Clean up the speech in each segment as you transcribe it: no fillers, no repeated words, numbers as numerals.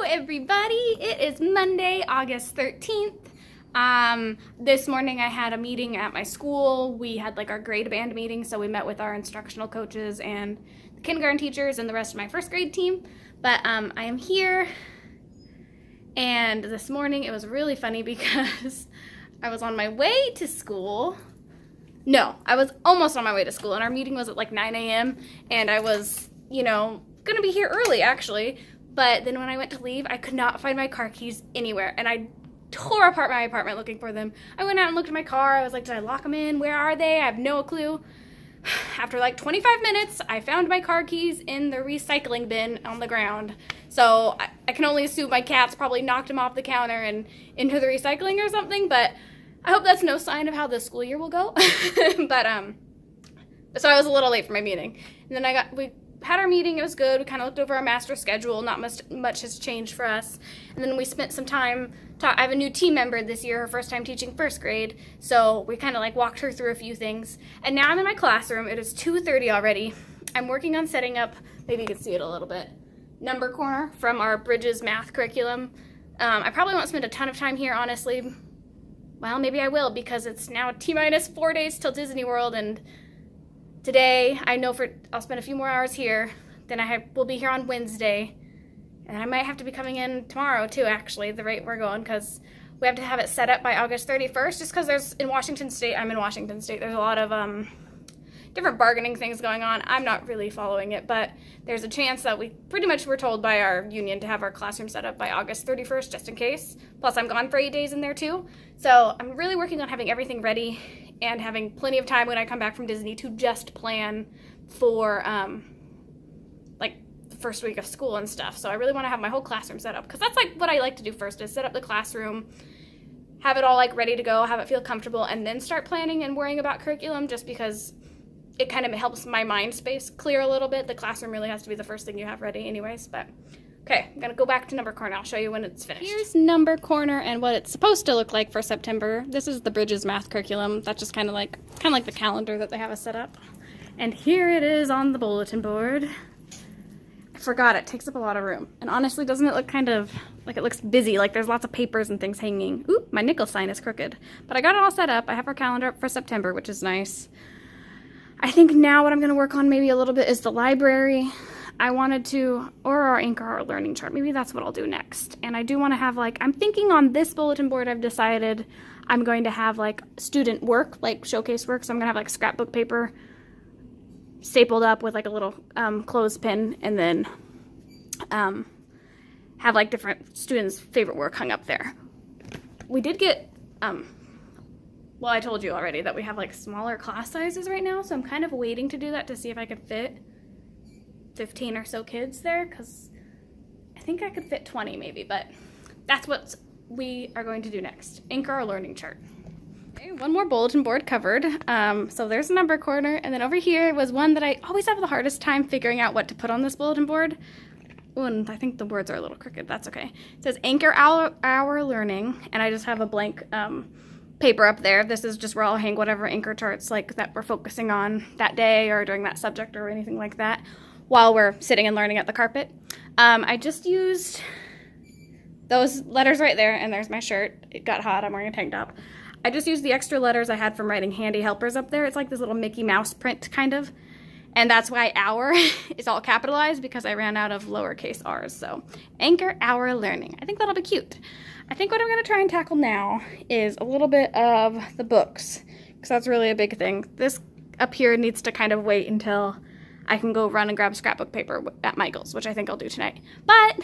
everybody. It is Monday, August 13th. This morning I had a meeting at my school. We had like our grade band meeting, so we met with our instructional coaches and the kindergarten teachers and the rest of my first grade team. But I am here, and this morning it was really funny because I was on my way to school. No, I was almost on my way to school, and our meeting was at like 9 a.m. and I was, gonna be here early actually. But then when I went to leave, I could not find my car keys anywhere, and I tore apart my apartment looking for them. I went out and looked at my car. I was like, did I lock them in? Where are they? I have no clue. After like 25 minutes, I found my car keys in the recycling bin on the ground. So I can only assume my cats probably knocked them off the counter and into the recycling or something, but I hope that's no sign of how the school year will go. So I was a little late for my meeting. And then we had our meeting. It was good. We kind of looked over our master schedule. Not much has changed for us. And then we spent some time I have a new team member this year, her first time teaching first grade. So we kind of like walked her through a few things. And now I'm in my classroom. It is 2:30 already. I'm working on setting up, maybe you can see it a little bit, Number Corner from our Bridges math curriculum. I probably won't spend a ton of time here, honestly. Well, maybe I will, because it's now T-minus 4 days till Disney World, and today, I know I'll spend a few more hours here. Then we'll be here on Wednesday. And I might have to be coming in tomorrow too, actually, the rate we're going, because we have to have it set up by August 31st, just because I'm in Washington State, there's a lot of different bargaining things going on. I'm not really following it, but there's a chance that we pretty much were told by our union to have our classroom set up by August 31st, just in case. Plus, I'm gone for 8 days in there too. So I'm really working on having everything ready and having plenty of time when I come back from Disney to just plan for like the first week of school and stuff. So I really want to have my whole classroom set up, because that's like what I like to do first, is set up the classroom, have it all like ready to go, have it feel comfortable, and then start planning and worrying about curriculum, just because it kind of helps my mind space clear a little bit. The classroom really has to be the first thing you have ready anyways. But okay, I'm gonna go back to Number Corner. I'll show you when it's finished. Here's Number Corner and what it's supposed to look like for September. This is the Bridges math curriculum. That's just kind of like the calendar that they have us set up. And here it is on the bulletin board. I forgot, it takes up a lot of room. And honestly, doesn't it look kind of like it looks busy? Like there's lots of papers and things hanging. Ooh, my nickel sign is crooked. But I got it all set up. I have our calendar up for September, which is nice. I think now what I'm going to work on maybe a little bit is the library. Or our Anchor Our Learning chart. Maybe that's what I'll do next. And I do want to have I'm thinking on this bulletin board, I've decided I'm going to have like student work, like showcase work. So I'm going to have like scrapbook paper stapled up with like a little clothespin, and then have like different students' favorite work hung up there. We did get, well, I told you already that we have like smaller class sizes right now, so I'm kind of waiting to do that to see if I could fit 15 or so kids there, because I think I could fit 20 maybe, but that's what we are going to do next. Anchor Our Learning chart. Okay, one more bulletin board covered. So there's Number Corner, and then over here was one that I always have the hardest time figuring out what to put on this bulletin board. Ooh, and I think the words are a little crooked. That's okay. It says Anchor Our Learning, and I just have a blank paper up there. This is just where I'll hang whatever anchor charts like that we're focusing on that day or during that subject or anything like that while we're sitting and learning at the carpet. I just used those letters right there, and there's my shirt. It got hot. I'm wearing a tank top. I just used the extra letters I had from writing Handy Helpers up there. It's like this little Mickey Mouse print kind of. And that's why our is all capitalized, because I ran out of lowercase r's. So Anchor Our Learning. I think that'll be cute. I think what I'm going to try and tackle now is a little bit of the books, because that's really a big thing. This up here needs to kind of wait until I can go run and grab scrapbook paper at Michael's, which I think I'll do tonight. But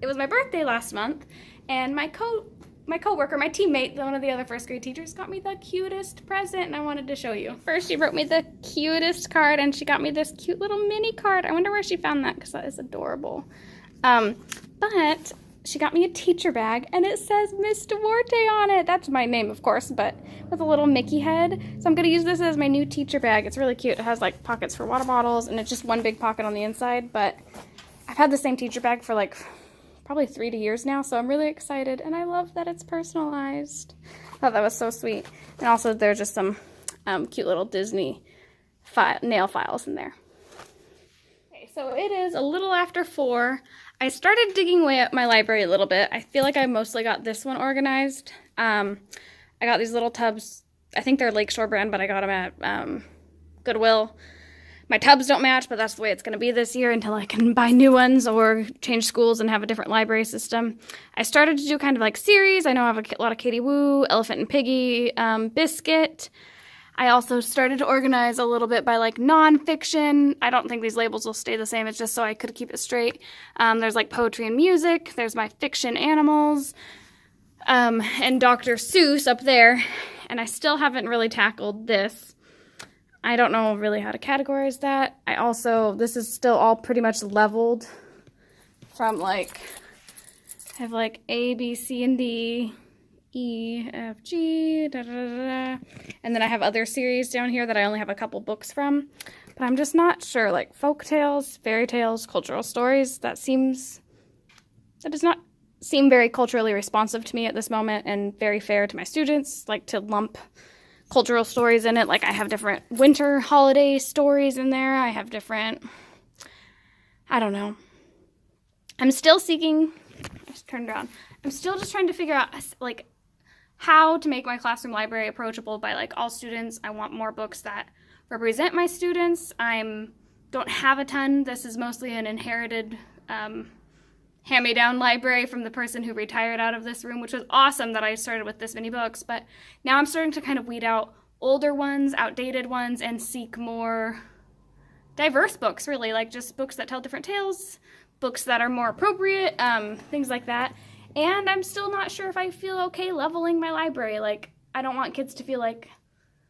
it was my birthday last month, and my coworker, my teammate, one of the other first grade teachers, got me the cutest present, and I wanted to show you. First, she wrote me the cutest card, and she got me this cute little mini card. I wonder where she found that, because that is adorable. But she got me a teacher bag, and it says Miss Duarte on it. That's my name, of course, but with a little Mickey head. So I'm going to use this as my new teacher bag. It's really cute. It has like pockets for water bottles, and it's just one big pocket on the inside, but I've had the same teacher bag for like probably 3 years now, so I'm really excited, and I love that it's personalized. I thought that was so sweet. And also there's just some cute little Disney nail files in there. Okay, so it is a little after 4. I started digging away at my library a little bit. I feel like I mostly got this one organized. I got these little tubs. I think they're Lakeshore brand, but I got them at Goodwill. My tubs don't match, but that's the way it's going to be this year until I can buy new ones or change schools and have a different library system. I started to do kind of like series. I know I have a lot of Katie Woo, Elephant and Piggy, Biscuit. I also started to organize a little bit by like nonfiction. I don't think these labels will stay the same. It's just so I could keep it straight. There's like poetry and music. There's my fiction animals, and Dr. Seuss up there. And I still haven't really tackled this. I don't know really how to categorize that. This is still all pretty much leveled from like, I have like A, B, C, and D, E, F, G, da, da, da, da. And then I have other series down here that I only have a couple books from. But I'm just not sure, like folk tales, fairy tales, cultural stories. That does not seem very culturally responsive to me at this moment and very fair to my students, like to lump cultural stories in it. Like I have different winter holiday stories in there. I have different, I don't know. I'm still seeking, I just turned around. I'm still just trying to figure out like how to make my classroom library approachable by like all students. I want more books that represent my students. Don't have a ton. This is mostly an inherited hand-me-down library from the person who retired out of this room, which was awesome that I started with this many books. But now I'm starting to kind of weed out older ones, outdated ones, and seek more diverse books, really, like just books that tell different tales, books that are more appropriate, things like that. And I'm still not sure if I feel okay leveling my library. Like, I don't want kids to feel like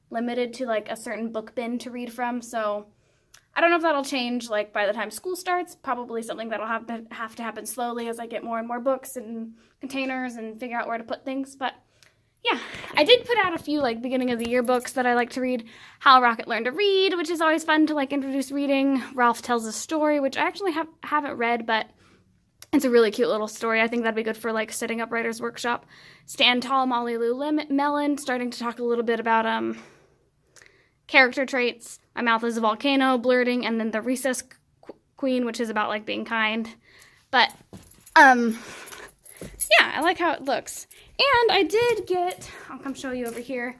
limited to like a certain book bin to read from, so I don't know if that'll change like by the time school starts. Probably something that'll have to happen slowly as I get more and more books and containers and figure out where to put things. But yeah, I did put out a few like beginning of the year books that I like to read. How Rocket Learned to Read, which is always fun to like introduce reading. Ralph Tells a Story, which I actually haven't read, but it's a really cute little story. I think that'd be good for like setting up writer's workshop. Stand Tall, Molly Lou Mellon, starting to talk a little bit about character traits. My Mouth is a Volcano, Blurting, and then The Recess Queen, which is about like being kind. But yeah, I like how it looks. And I did get, I'll come show you over here,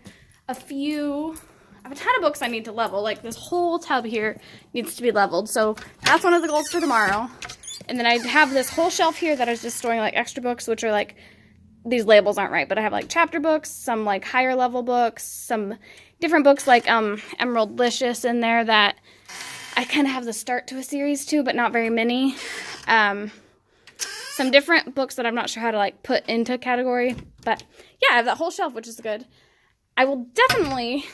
I have a ton of books I need to level. Like this whole tub here needs to be leveled. So that's one of the goals for tomorrow. And then I have this whole shelf here that I was just storing like extra books, which are like, these labels aren't right, but I have like chapter books, some like higher level books, some different books like Emeraldlicious in there that I kind of have the start to a series too, but not very many. Some different books that I'm not sure how to like put into a category, but yeah, I have that whole shelf, which is good. I will definitely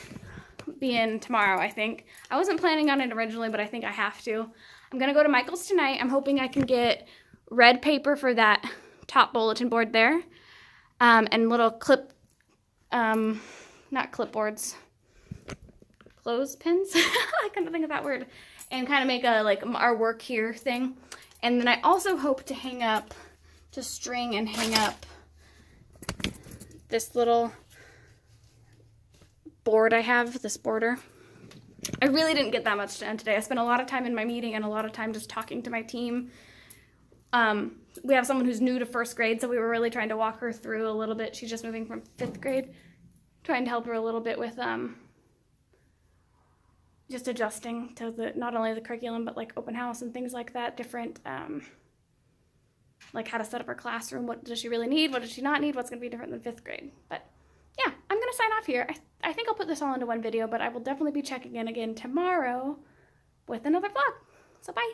be in tomorrow, I think. I wasn't planning on it originally, but I think I have to. I'm going to go to Michael's tonight. I'm hoping I can get red paper for that top bulletin board there. And little not clipboards, clothespins. I couldn't think of that word. And kind of make a, like, our work here thing. And then I also hope to string and hang up this little board I have, this border. I really didn't get that much done today. I spent a lot of time in my meeting and a lot of time just talking to my team. We have someone who's new to first grade, so we were really trying to walk her through a little bit. She's just moving from 5th grade. Trying to help her a little bit with just adjusting to not only the curriculum, but like open house and things like that. Different, like how to set up her classroom. What does she really need? What does she not need? What's going to be different than 5th grade? But yeah, I'm going to sign off here. I think I'll put this all into one video, but I will definitely be checking in again tomorrow with another vlog. So bye.